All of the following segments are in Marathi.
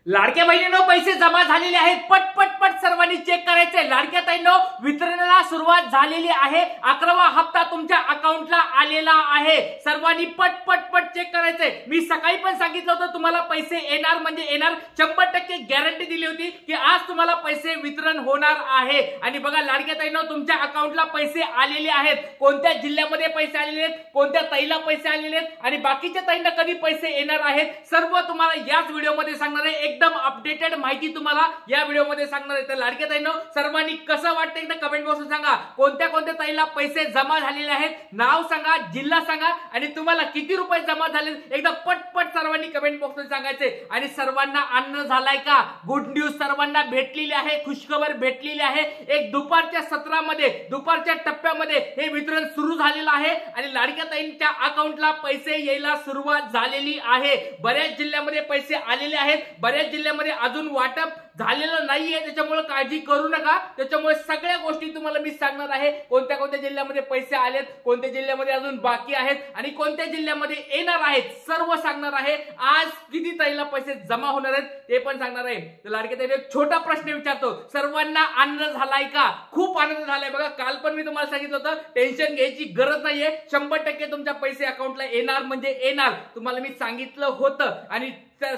लाडक्या बहिणींनो पैसे जमा झालेले आहेत, पट सर्वांनी चेक करायचे। लाडक्या ताईंनो वितरणाला सुरुवात झालेली आहे, 11वा हप्ता तुमच्या अकाउंटला आलेला आहे। सर्वांनी पट चेक करायचे। मी सकाळी पण सांगितलं होतं तुम्हाला पैसे येणार म्हणजे येणार, 100% गॅरंटी दिली होती की आज तुम्हाला पैसे वितरण होणार आहे। आणि बघा लाडक्या ताईंनो तुमच्या अकाउंटला पैसे आलेले आहेत। कोणत्या जिल्ह्यामध्ये पैसे आलेले आहेत, कोणत्या ताईला पैसे आलेले आहेत आणि बाकीच्या ताईंना कधी पैसे येणार आहेत, सर्व तुम्हाला याच व्हिडिओमध्ये सांगणार आहे। एकदम अपडेटेड माहिती तुम्हाला या व्हिडिओमध्ये सांगणार आहे। तर लाडक्या ताईंनो सर्वांनी कसं वाटतं एकदा कमेंट बॉक्समध्ये सांगा। कोणत्या ताईला पैसे जमा झालेले आहेत, नाव सांगा, जिल्हा सांगा आणि तुम्हाला किती रुपये जमा झाले एकदा पट सर्वांनी कमेंट बॉक्समध्ये सांगायचे। आणि सर्वांना आनंद झालाय का? गुड न्यूज सर्वांना भेटलेली आहे, खुशखबर भेटलेली आहे। एक दुपारच्या सत्रामध्ये, दुपारच्या टप्प्यामध्ये हे वितरण सुरू झालेलं आहे आणि लाडक्या ताईंच्या अकाउंटला पैसे यायला सुरुवात झालेली आहे। बऱ्याच जिल्ह्यामध्ये पैसे आलेले आहेत, बऱ्याच जिल्ह्यामध्ये अजून वाटप झालेलं नाहीये, त्याच्यामुळे काळजी करू नका। त्याच्यामुळे सगळ्या गोष्टी तुम्हाला मी सांगणार आहे। कोणत्या जिल्ह्यामध्ये पैसे आलेत, कोणत्या जिल्ह्यामध्ये अजून बाकी आहेत आणि कोणत्या जिल्ह्यामध्ये येणार आहेत, सर्व सांगणार आहे। आज किती ताईला पैसे जमा होणार आहेत ते पण सांगणार आहे। तर लाडक्या ताईला एक छोटा प्रश्न विचारतो, सर्वांना आनंद झालाय का? खूप आनंद झालाय। बघा काल पण मी तुम्हाला सांगितलं होतं टेन्शन घ्यायची गरज नाहीये, 100% तुमच्या पैसे अकाउंटला येणार म्हणजे येणार, तुम्हाला मी सांगितलं होतं आणि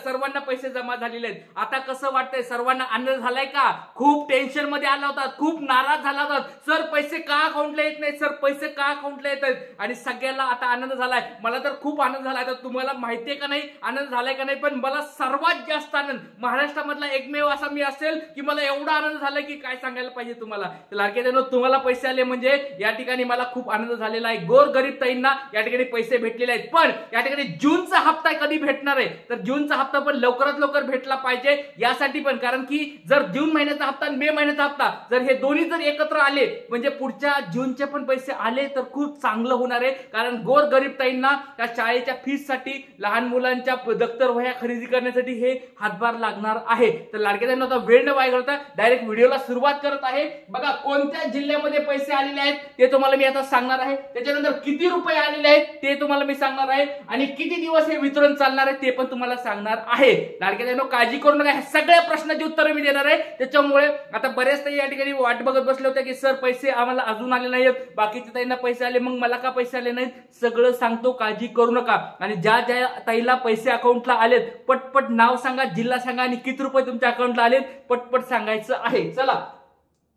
सर्वांना पैसे जमा झालेले आहेत। आता कसं वाटतंय, सर्वांना आनंद झालाय का? खूप टेन्शन मध्ये आला होता, खूप नाराज झाला होता, सर पैसे का अकाउंटला येत नाही, सर पैसे का अकाउंटला येत आहेत? आणि सगळ्यांना आता आनंद झालाय। मला तर खूप आनंद झालाय। आता तुम्हाला माहितीये का नाही आनंद झालाय का नाही, पण मला सर्वात जास्त आनंद महाराष्ट्रामधला एकमेव असा मी असेल की मला एवढा आनंद झालाय की काय सांगायला पाहिजे तुम्हाला। लाडक्या ताईंनो तुम्हाला पैसे आले म्हणजे या ठिकाणी मला खूप आनंद झालेला आहे। गोरगरीब ताईंना या ठिकाणी पैसे भेटलेले आहेत। पण या ठिकाणी जूनचा हप्ता कधी भेटणार आहे, तर जूनचा हप्ता पण लवकरात लवकर भेटला पाहिजे यासाठी पण, कारण की जर जून महिन्याचा हप्ता आणि मे महिन्याचा हप्ता जर हे दोन्ही जर एकत्र आले म्हणजे पुढच्या जूनचे पण पैसे आले तर खूप चांगलं होणार आहे। कारण गोरगरीब ताईंना त्या शाळेच्या फीस साठी, लहान मुलांच्या दप्तर वह्या खरेदी करण्यासाठी हे हातभार लागणार आहे। तर लाडक्या ताईंना आता वेळ न वाया घालवता डायरेक्ट व्हिडिओला सुरुवात करत आहे। बघा कोणत्या जिल्ह्यामध्ये पैसे आलेले आहेत ते तुम्हाला मी आता सांगणार आहे, त्याच्यानंतर किती रुपये आलेले आहेत ते तुम्हाला मी सांगणार आहे आणि किती दिवस हे वितरण चालणार आहे ते पण तुम्हाला सांगणार आहे। लाडक्या ताईंनो काळजी करू नका, सगळ्या प्रश्नाची उत्तरं मी देणार आहे। त्याच्यामुळे आता बरेच ताई या ठिकाणी वाट बघत बसले होते की सर पैसे आम्हाला अजून आले नाहीत, बाकीच्या ताईंना पैसे आले, मग मला का पैसे आले नाहीत, सगळं सांगतो, काळजी करू नका। आणि ज्या ताईला पैसे अकाउंटला आलेत पटपट नाव सांगा, जिल्हा सांगा आणि किती रुपये तुमच्या अकाउंटला आलेत पटपट सांगायचं आहे। चला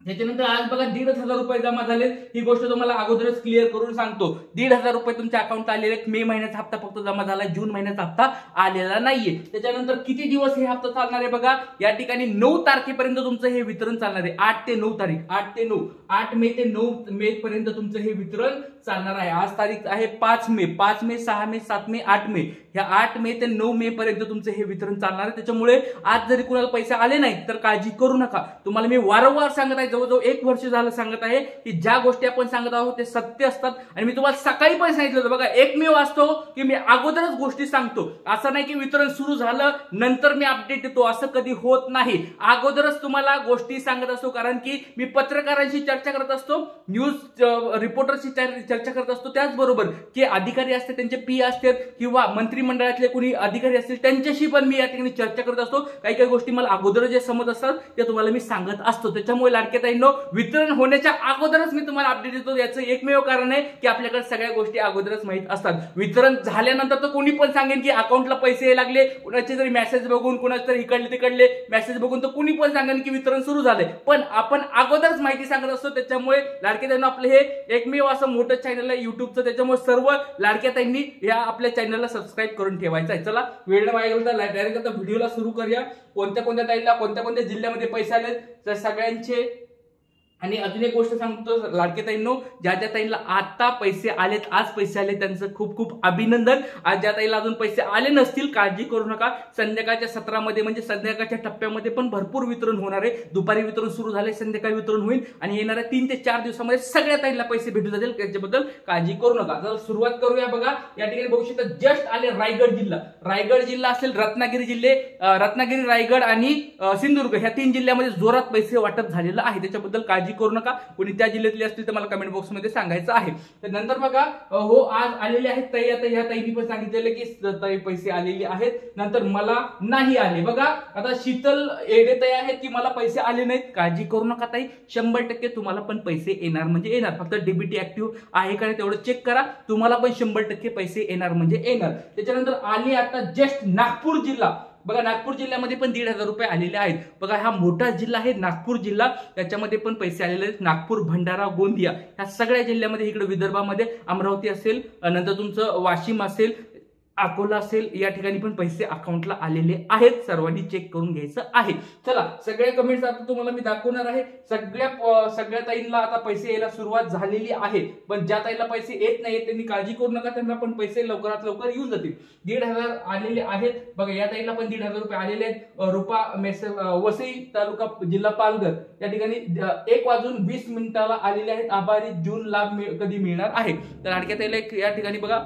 त्याच्यानंतर आज बघा 1,500 रुपये जमा झाले, ही गोष्ट तुम्हाला अगोदरच क्लिअर करून सांगतो। 1,500 रुपये तुमच्या अकाउंटला आलेले, मे महिन्याचा हप्ता फक्त जमा झाला, जून महिन्याचा हप्ता आलेला नाहीये। त्याच्यानंतर किती दिवस हे हप्ता चालणार आहे बघा, या ठिकाणी 9 तारखेपर्यंत तुमचं हे वितरण चालणार आहे। 8 ते 9 तारीख, 8 ते 9, 8 मे ते 9 मे पर्यंत तुमचं हे वितरण चालणार आहे। आज तारीख आहे 5 मे, 5 मे, 6 मे, 7 मे, 8 मे, ह्या 8 मे ते 9 मे पर्यंत तुमचं हे वितरण चालणार आहे। त्याच्यामुळे आज जरी कुणाला पैसे आले नाहीत तर काळजी करू नका। तुम्हाला मी वारंवार सांगत आहे, जवळजवळ 1 वर्ष झालं सांगत आहे की ज्या गोष्टी आपण सांगत आहोत ते सत्य असतात। आणि मी तुम्हाला सकाळी पण सांगितलं होतं बघा, एकमेव असतो की मी अगोदरच गोष्टी सांगतो, असं नाही की वितरण सुरू झालं नंतर मी अपडेट देतो, असं कधी होत नाही। अगोदरच तुम्हाला गोष्टी सांगत असतो, कारण की मी पत्रकारांशी चर्चा करत असतो, न्यूज रिपोर्टरशी चर्चा करत असतो, त्याचबरोबर जे अधिकारी असतात त्यांचे पी असतात किंवा मंत्रिमंडळातले कोणी अधिकारी असतील त्यांच्याशी पण मी या ठिकाणी चर्चा करत असतो। काही गोष्टी मला अगोदर जे समज असतात ते तुम्हाला मी सांगत असतो। त्याच्यामुळे लाडक्या ताईंनो वितरण होण्याच्या अगोदरच मी तुम्हाला अपडेट देतो, याचं एकमेव कारण आहे की आपल्याकडे सगळ्या गोष्टी अगोदरच माहित असतात। वितरण झाल्यानंतर तर कोणी पण सांगेन की अकाउंटला पैसे यायला लागले, कुणाचे जरी मेसेज बघून, कुणाचे तरी इकडले तिकडले मेसेज बघून तर कुणी पण सांगेन की वितरण सुरू झालंय, पण आपण अगोदरच माहिती सांगत असतो। त्याच्यामुळे लाडक्या ताईंनो आपलं हे एकमेव असं मोठं चॅनल आहे युट्यूबचं, त्याच्यामुळे सर्व लाडक्या ताईंनी या आपल्या चॅनलला सबस्क्राईब करून ठेवायचं आहे। चला वेळ न वाया घालवता डायरेक्ट आता व्हिडिओला सुरू करूया। कोणत्या ताईला कोणत्या जिल्ह्यामध्ये पैसे आले तर सगळ्यांचे। आणि अजून एक गोष्ट सांगतो लाडक्या ताईंनो, ज्या ताईंना आता पैसे आलेत, आज पैसे आले, त्यांचं खूप खूप अभिनंदन। आज ज्या ताईला अजून पैसे आले नसतील काळजी करू नका, संध्याकाळच्या सत्रामध्ये म्हणजे संध्याकाळच्या टप्प्यामध्ये पण भरपूर वितरण होणार आहे। दुपारी वितरण सुरू झाले, संध्याकाळी वितरण होईल आणि येणाऱ्या 3 ते 4 दिवसामध्ये सगळ्या ताईंना पैसे भेटू जातील, त्याच्याबद्दल काळजी करू नका। जर सुरुवात करूया बघा, या ठिकाणी बघू शकता जस्ट आले रायगड जिल्हा, रायगड जिल्हा असेल, रत्नागिरी जिल्हे, रत्नागिरी, रायगड आणि सिंधुदुर्ग ह्या 3 जिल्ह्यामध्ये जोरात पैसे वाटप झालेलं आहे, त्याच्याबद्दल काळजी काळजी करू नका. कोणी त्या जिल्ह्यातले असतील तर मला कमेंट बॉक्समध्ये सांगायचं आहे. तर नंतर बघा हो आज आलेले आहेत ताई. आता ह्या ताईंनी पण सांगितलेलं की ताई पैसे आलेले आहेत, नंतर मला नाही आले. बघा आता शीतल एडे ताई आहेत की मला पैसे आले नाहीत. काळजी करू नका ताई, 100% तुम्हाला पण पैसे येणार म्हणजे येणार. फक्त डीबीटी ऍक्टिव्ह आहे का तेवढं चेक करा, तुम्हाला पण 100% पैसे येणार म्हणजे येणार. त्याच्यानंतर आले आता जस्ट नागपूर जिल्हा. बघा नागपूर जिल्ह्यामध्ये पण 1,500 रुपये आलेले आहेत. बघा हा मोठा जिल्हा आहे नागपूर जिल्हा, त्याच्यामध्ये पण पैसे आलेले आहेत. नागपूर, भंडारा, गोंदिया ह्या सगळ्या जिल्ह्यामध्ये, इकडे विदर्भामध्ये अमरावती असेल, नंतर तुमचं वाशिम असेल, अकोला असेल, या ठिकाणी पण पैसे अकाउंटला आलेले आहेत. सर्वांनी चेक करून घ्यायचं आहे. चला सगळ्या कमेंट्स आता तुम्हाला मी दाखवणार आहे. सगळ्या ताईंना आता पैसे यायला सुरुवात झालेली आहे. पण ज्या ताईला पैसे येत नाहीत त्यांनी काळजी करू नका, त्यांना पण पैसे लवकरात लवकर येऊन जातील. 1,500 आलेले आहेत. बघा या ताईला पण 1,500 रुपये आलेले आहेत. रुपा वसई तालुका जिल्हा पालघर या ठिकाणी 1:20 आलेले आहेत. आभारी. जून लाभ कधी मिळणार आहे. तर आणखी ताईला या ठिकाणी बघा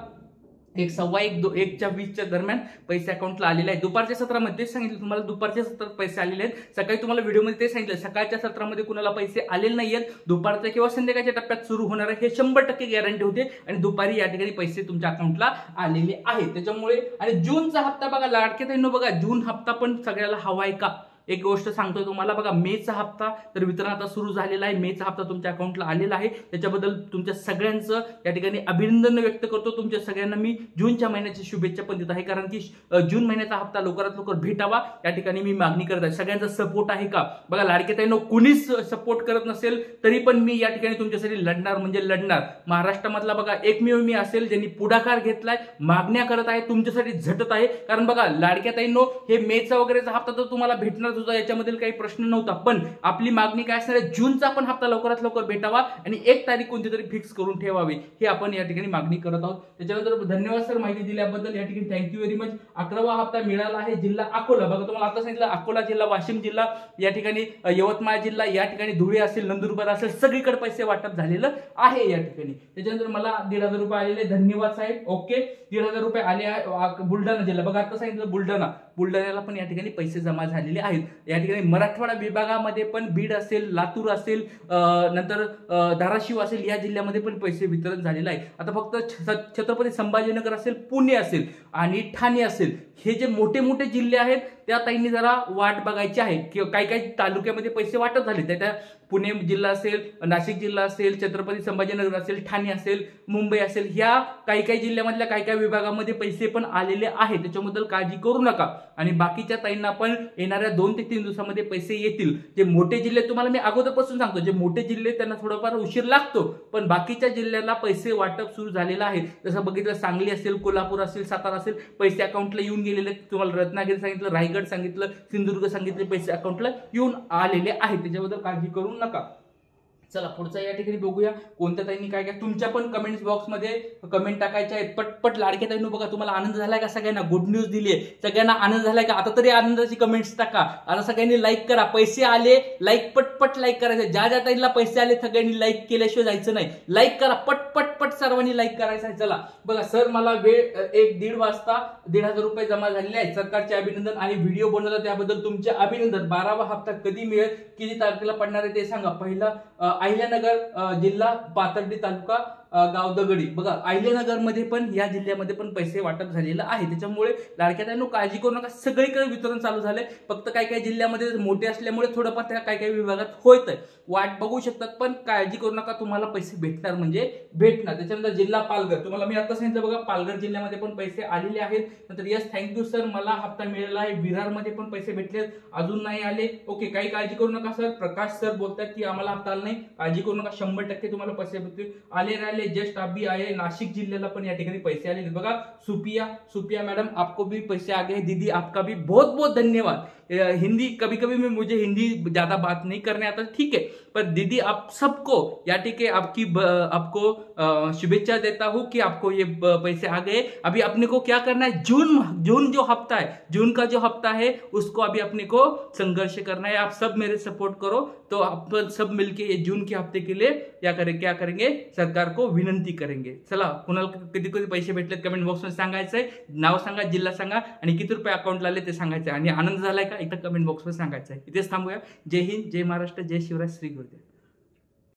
1:15 दरम्यान पैसे अकाउंटला आलेले आहेत. दुपारच्या सत्रामध्ये सांगितलं तुम्हाला, दुपारच्या सत्रात पैसे आलेले आहेत. सकाळी तुम्हाला व्हिडिओमध्ये ते सांगितलं, सकाळच्या सत्रामध्ये कुणाला पैसे आलेले नाहीयेत. दुपारच्या किंवा संध्याकाळच्या टप्प्यात सुरू होणार आहे, हे 100% गॅरंटी होते. आणि दुपारी या ठिकाणी पैसे तुमच्या अकाउंटला आलेले आहेत. त्याच्यामुळे आणि जूनचा हप्ता बघा लाडक्या ताईंनो, बघा जून हप्ता पण सगळ्याला हवा आहे का? एक गोष्ट सांगतोय तुम्हाला, बघा मेचा हप्ता तर वितरण आता सुरू झालेला आहे. मेचा हप्ता तुमच्या अकाउंटला आलेला आहे. त्याच्याबद्दल तुमच्या सगळ्यांचं या ठिकाणी अभिनंदन व्यक्त करतो. तुमच्या सगळ्यांना मी जूनच्या महिन्याची शुभेच्छा पण देत आहे, कारण की जून महिन्याचा हप्ता लवकरात लवकर भेटावा या ठिकाणी मी मागणी करत आहे. सगळ्यांचा सपोर्ट आहे का? बघा लाडके ताईंनो, कुणीच सपोर्ट करत नसेल तरी पण मी या ठिकाणी तुमच्यासाठी लढणार म्हणजे लढणार. महाराष्ट्रामधला बघा एकमेव मी असेल ज्यांनी पुढाकार घेतलाय, मागण्या करत आहे, तुमच्यासाठी झटत आहे. कारण बघा लाडक्या ताईंनो, हे मेचा वगैरेचा हप्ता तर तुम्हाला भेटणार होता, याच्यामध्ये काही प्रश्न नव्हता. पण आपली मागणी काय असणार आहे, जूनचा पण हप्ता लवकरात लवकर भेटावा आणि 1 तारीख कोणती तरी फिक्स करून ठेवावी, हे आपण या ठिकाणी मागणी करत आहोत. त्याच्यानंतर धन्यवाद सर माहिती दिल्याबद्दल, या ठिकाणी थँक्यू व्हेरी मच. 11वा हप्ता मिळाला आहे. जिल्हा अकोला. बघा तुम्हाला आता सांगितलं, अकोला जिल्हा, वाशिम जिल्हा, या ठिकाणी यवतमाळ जिल्हा, या ठिकाणी धुळे असेल, नंदुरबार असेल, सगळीकडे पैसे वाटप झालेलं आहे या ठिकाणी. त्याच्यानंतर मला 1,500 रुपये आलेले. धन्यवाद साहेब. ओके 1,500 रुपये आले. बुलढाणा जिल्हा. बघा आता सांगितलं बुलढाण्याला पण या ठिकाणी पैसे जमा झालेले आहेत. या ठिकाणी मराठवाडा विभागामध्ये पण बीड असेल, लातूर असेल, नंतर धाराशिव असेल, या जिल्ह्यामध्ये पण पैसे वितरण झालेलं आहे. आता फक्त छत्रपती संभाजीनगर असेल, पुणे असेल आणि ठाणे असेल, हे जे मोठे मोठे जिल्हे आहेत त्या ताईंनी जरा वाट बघायची आहे. किंवा काही तालुक्यामध्ये पैसे वाटप झाले, त्या पुणे जिल्हा असेल, नाशिक जिल्हा असेल, छत्रपती संभाजीनगर असेल, ठाणे असेल, मुंबई असेल, ह्या काही जिल्ह्यामधल्या काही विभागामध्ये पैसे पण आलेले आहेत. त्याच्याबद्दल काळजी करू नका. आणि बाकीच्या ताईंना पण येणाऱ्या 2 ते 3 दिवसामध्ये पैसे येतील. जे मोठे जिल्हे तुम्हाला मी अगोदरपासून सांगतो, जे मोठे जिल्हे त्यांना थोडाफार उशीर लागतो, पण बाकीच्या जिल्ह्याला पैसे वाटप सुरू झालेलं आहे. जसं बघितलं सांगली असेल, कोल्हापूर असेल, सातारा असेल, पैसे अकाउंटला येऊन गेलेले. तुम्हाला रत्नागिरी सांगितलं, रायगड सांगितलं, सिंधुदुर्ग सांगितले, पैसे अकाउंटला येऊन आलेले आहेत. त्याच्याबद्दल काळजी करू नका. चला पुढचा या ठिकाणी बघूया कोणत्या ताईंनी काय काय. तुमच्या पण कमेंट्स बॉक्समध्ये कमेंट टाकायच्या आहेत. पटपट लाडक्या ताईंनो, बघा तुम्हाला आनंद झालाय का? सगळ्यांना गुड न्यूज दिली आहे, सगळ्यांना आनंद झालाय का? आता तरी आनंदाची कमेंट्स टाका. आता सगळ्यांनी लाईक करा. पैसे आले, लाईक पटपट लाईक करायचं. ज्या ताईंना पैसे आले सगळ्यांनी लाईक केल्याशिवाय जायचं नाही. लाईक करा, पटपट सर्वांनी लाईक करायचं आहे. चला बघा सर, मला वेळ 1:30 वाजता 1,500 रुपये जमा झालेले आहेत. सरकारचे अभिनंदन आणि व्हिडिओ बनवला त्याबद्दल तुमचे अभिनंदन. 12वा हप्ता कधी मिळेल, किती तारखेला पडणार आहे ते सांगा. पहिला अहिल्यानगर जिल्हा, पाथर्डी तालुका, गाव दगडी. बघा अहिल्यानगर मध्ये पण, या जिल्ह्यामध्ये पण पैसे वाटप झालेलं आहे. त्याच्यामुळे लाडक्या ताईंनो काळजी करू नका. सगळीकडे वितरण चालू झालंय. फक्त काही जिल्ह्यामध्ये मोठे असल्यामुळे थोडंफार त्या काही विभागात होत आहे, वाट बघू शकतात. पण काळजी करू नका, तुम्हाला पैसे भेटणार म्हणजे भेटणार. त्याच्यानंतर जिल्हा पालघर. तुम्हाला मी आता सांगितलं बघा, पालघर जिल्ह्यामध्ये पण पैसे आलेले आहेत. नंतर यस थँक्यू सर, मला हप्ता मिळाला आहे. विरारमध्ये पण पैसे भेटले, अजून नाही आले. ओके काही काळजी करू नका सर. प्रकाश सर बोलतात की आम्हाला हप्ता आला नाही, काळजी करू नका. 100% तुम्हाला पैसे भेटतील. आले जस्ट अभी आए. नाशिक जिल्ह्याला पण या ठिकाणी पैसे आले. बघा सुपिया मैडम, आपको भी पैसे आ गए. दीदी आपका भी बहुत बहुत धन्यवाद. हिंदी कभी कभी मुझे हिंदी ज्यादा बात नहीं करने आता, ठीक है, पर दीदी आप सबको या ठीक है आपको शुभेच्छा देता हूं कि आपको ये पैसे आ गए. अभी अपने को क्या करना है, जून जो हफ्ता है, जून का जो हफ्ता है उसको अभी अपने को संघर्ष करना है. आप सब मेरे सपोर्ट करो, तो आप सब मिलके ये जून के हफ्ते के लिए क्या करेंगे, सरकार को विनंती करेंगे. चला कुणाला कधी पैसे भेटलेत कमेंट बॉक्स मध्ये सांगायचंय. नाव सांगा, जिल्हा सांगा आणि किती रुपये अकाउंटला आले ते सांगायचं. आणि आनंद झालाय का एकदा कमेंट बॉक्स मध्ये सांगायचं आहे. इथेच थांबूया. जय हिंद, जय महाराष्ट्र, जय शिवराज, श्री गुरु.